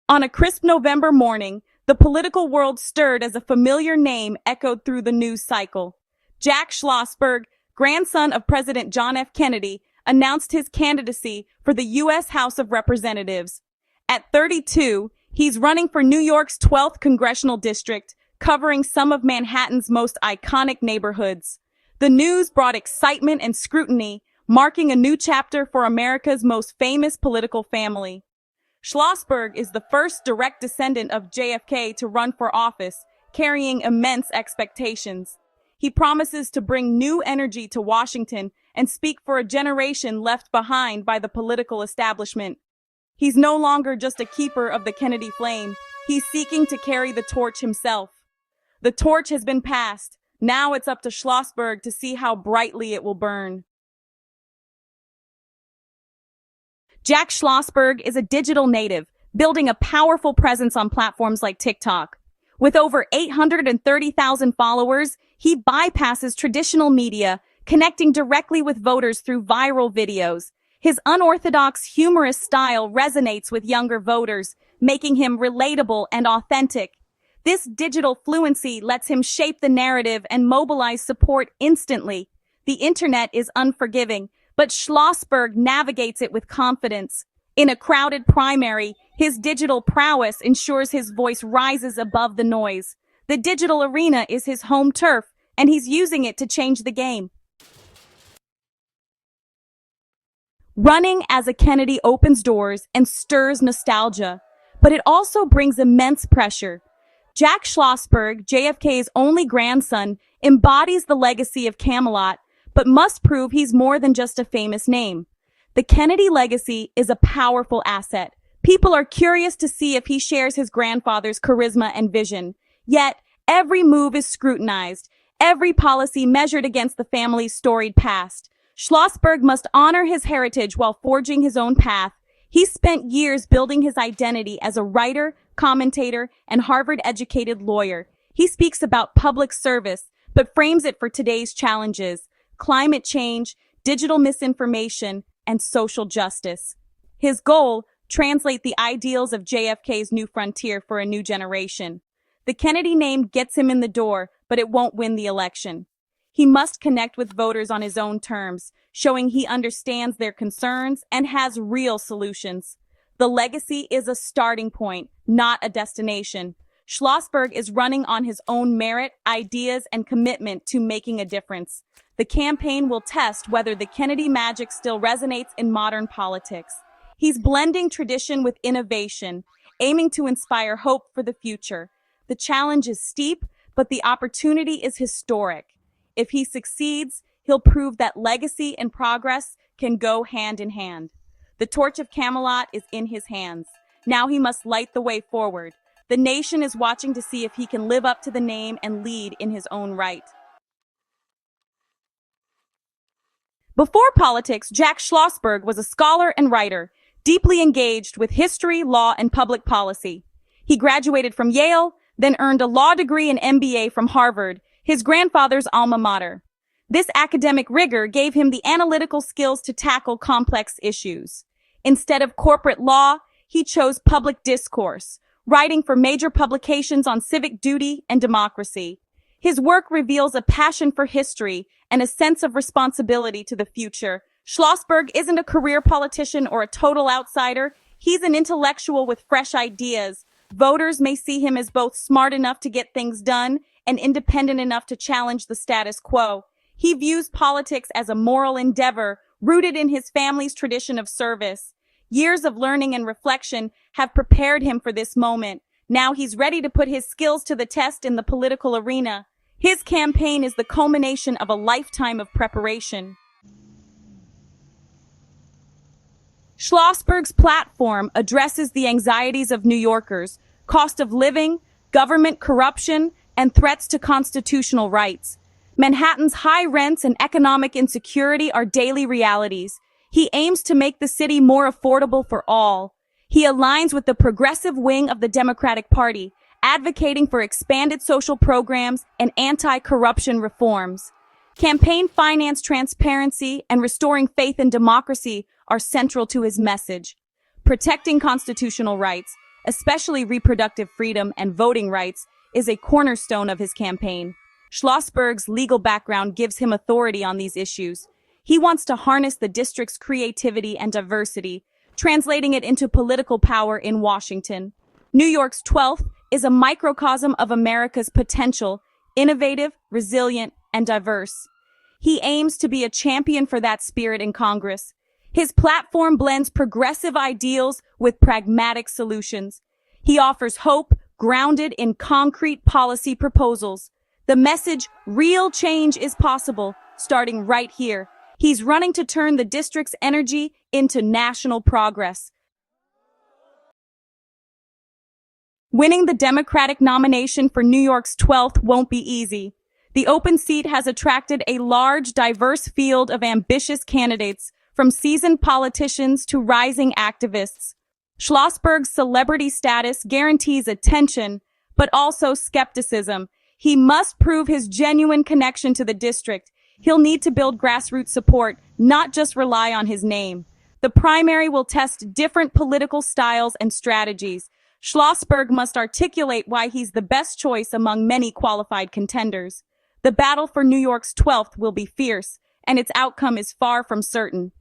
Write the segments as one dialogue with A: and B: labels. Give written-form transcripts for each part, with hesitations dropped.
A: On a crisp November morning, the political world stirred as a familiar name echoed through the news cycle. Jack Schlossberg, grandson of President John F. Kennedy, announced his candidacy for the U.S. House of Representatives. At 32, he's running for New York's 12th congressional district, covering some of Manhattan's most iconic neighborhoods. The news brought excitement and scrutiny, marking a new chapter for America's most famous political family. Schlossberg is the first direct descendant of JFK to run for office, carrying immense expectations. He promises to bring new energy to Washington and speak for a generation left behind by the political establishment. He's no longer just a keeper of the Kennedy flame. He's seeking to carry the torch himself. The torch has been passed. Now it's up to Schlossberg to see how brightly it will burn. Jack Schlossberg is a digital native, building a powerful presence on platforms like TikTok. With over 830,000 followers, he bypasses traditional media, connecting directly with voters through viral videos. His unorthodox, humorous style resonates with younger voters, making him relatable and authentic. This digital fluency lets him shape the narrative and mobilize support instantly. The internet is unforgiving, but Schlossberg navigates it with confidence. In a crowded primary, his digital prowess ensures his voice rises above the noise. The digital arena is his home turf, and he's using it to change the game. Running as a Kennedy opens doors and stirs nostalgia, but it also brings immense pressure. Jack Schlossberg, JFK's only grandson, embodies the legacy of Camelot, but must prove he's more than just a famous name. The Kennedy legacy is a powerful asset. People are curious to see if he shares his grandfather's charisma and vision. Yet, every move is scrutinized, every policy measured against the family's storied past. Schlossberg must honor his heritage while forging his own path. He spent years building his identity as a writer, commentator, and Harvard-educated lawyer. He speaks about public service, but frames it for today's challenges: climate change, digital misinformation, and social justice. His goal: translate the ideals of JFK's new frontier for a new generation. The Kennedy name gets him in the door, but it won't win the election. He must connect with voters on his own terms, showing he understands their concerns and has real solutions. The legacy is a starting point, not a destination. Schlossberg is running on his own merit, ideas, and commitment to making a difference. The campaign will test whether the Kennedy magic still resonates in modern politics. He's blending tradition with innovation, aiming to inspire hope for the future. The challenge is steep, but the opportunity is historic. If he succeeds, he'll prove that legacy and progress can go hand in hand. The torch of Camelot is in his hands. Now he must light the way forward. The nation is watching to see if he can live up to the name and lead in his own right. Before politics, Jack Schlossberg was a scholar and writer, deeply engaged with history, law, and public policy. He graduated from Yale, then earned a law degree and MBA from Harvard, his grandfather's alma mater. This academic rigor gave him the analytical skills to tackle complex issues. Instead of corporate law, he chose public discourse, writing for major publications on civic duty and democracy. His work reveals a passion for history and a sense of responsibility to the future. Schlossberg isn't a career politician or a total outsider. He's an intellectual with fresh ideas. Voters may see him as both smart enough to get things done and independent enough to challenge the status quo. He views politics as a moral endeavor rooted in his family's tradition of service. Years of learning and reflection have prepared him for this moment. Now he's ready to put his skills to the test in the political arena. His campaign is the culmination of a lifetime of preparation. Schlossberg's platform addresses the anxieties of New Yorkers: cost of living, government corruption, and threats to constitutional rights. Manhattan's high rents and economic insecurity are daily realities. He aims to make the city more affordable for all. He aligns with the progressive wing of the Democratic Party, advocating for expanded social programs and anti-corruption reforms. Campaign finance transparency and restoring faith in democracy are central to his message. Protecting constitutional rights, especially reproductive freedom and voting rights, is a cornerstone of his campaign. Schlossberg's legal background gives him authority on these issues. He wants to harness the district's creativity and diversity, translating it into political power in Washington. New York's 12th is a microcosm of America's potential, innovative, resilient, and diverse. He aims to be a champion for that spirit in Congress. His platform blends progressive ideals with pragmatic solutions. He offers hope grounded in concrete policy proposals. The message, real change is possible, starting right here. He's running to turn the district's energy into national progress. Winning the Democratic nomination for New York's 12th won't be easy. The open seat has attracted a large, diverse field of ambitious candidates, from seasoned politicians to rising activists. Schlossberg's celebrity status guarantees attention, but also skepticism. He must prove his genuine connection to the district. He'll need to build grassroots support, not just rely on his name. The primary will test different political styles and strategies. Schlossberg must articulate why he's the best choice among many qualified contenders. The battle for New York's 12th will be fierce, and its outcome is far from certain.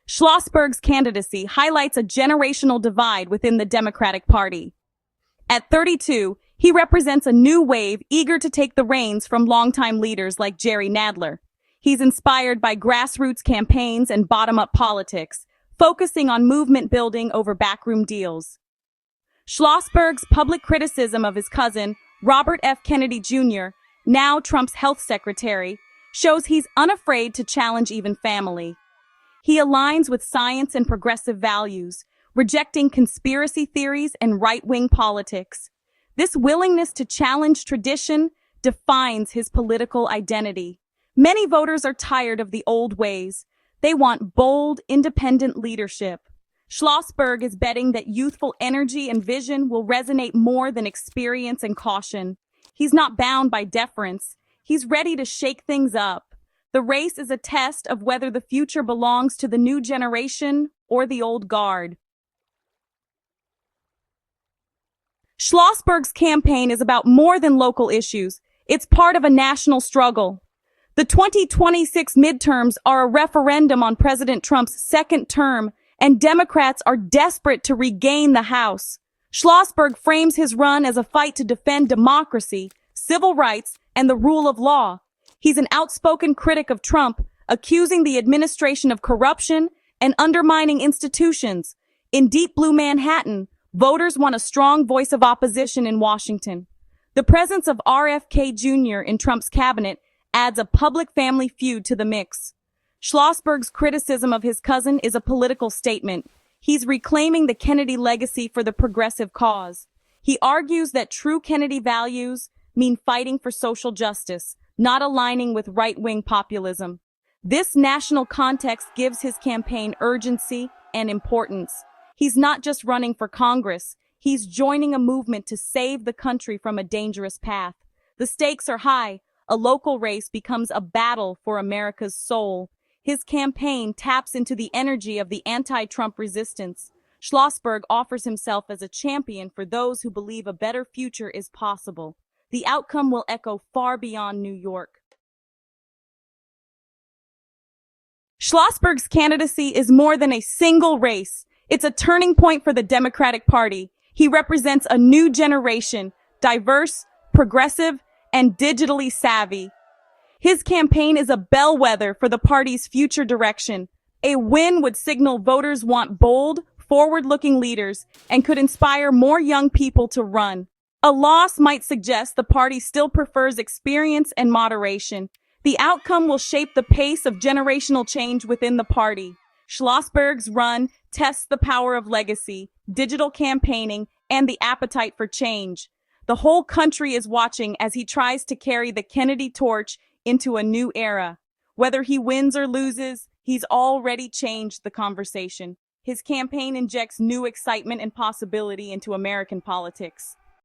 A: Schlossberg's candidacy highlights a generational divide within the Democratic Party. At 32, he represents a new wave eager to take the reins from longtime leaders like Jerry Nadler. He's inspired by grassroots campaigns and bottom-up politics, focusing on movement building over backroom deals. Schlossberg's public criticism of his cousin, Robert F. Kennedy Jr., now Trump's health secretary, shows he's unafraid to challenge even family. He aligns with science and progressive values, rejecting conspiracy theories and right-wing politics. This willingness to challenge tradition defines his political identity. Many voters are tired of the old ways. They want bold, independent leadership. Schlossberg is betting that youthful energy and vision will resonate more than experience and caution. He's not bound by deference. He's ready to shake things up. The race is a test of whether the future belongs to the new generation or the old guard. Schlossberg's campaign is about more than local issues. It's part of a national struggle. The 2026 midterms are a referendum on President Trump's second term, and Democrats are desperate to regain the House. Schlossberg frames his run as a fight to defend democracy, civil rights, and the rule of law. He's an outspoken critic of Trump, accusing the administration of corruption and undermining institutions. In Deep Blue Manhattan, voters want a strong voice of opposition in Washington. The presence of RFK Jr. in Trump's cabinet adds a public-family feud to the mix. Schlossberg's criticism of his cousin is a political statement. He's reclaiming the Kennedy legacy for the progressive cause. He argues that true Kennedy values mean fighting for social justice, not aligning with right-wing populism. This national context gives his campaign urgency and importance. He's not just running for Congress. He's joining a movement to save the country from a dangerous path. The stakes are high. A local race becomes a battle for America's soul. His campaign taps into the energy of the anti-Trump resistance. Schlossberg offers himself as a champion for those who believe a better future is possible. The outcome will echo far beyond New York. Schlossberg's candidacy is more than a single race. It's a turning point for the Democratic Party. He represents a new generation, diverse, progressive, and digitally savvy. His campaign is a bellwether for the party's future direction. A win would signal voters want bold, forward-looking leaders and could inspire more young people to run. A loss might suggest the party still prefers experience and moderation. The outcome will shape the pace of generational change within the party. Schlossberg's run tests the power of legacy, digital campaigning, and the appetite for change. The whole country is watching as he tries to carry the Kennedy torch into a new era. Whether he wins or loses, he's already changed the conversation. His campaign injects new excitement and possibility into American politics.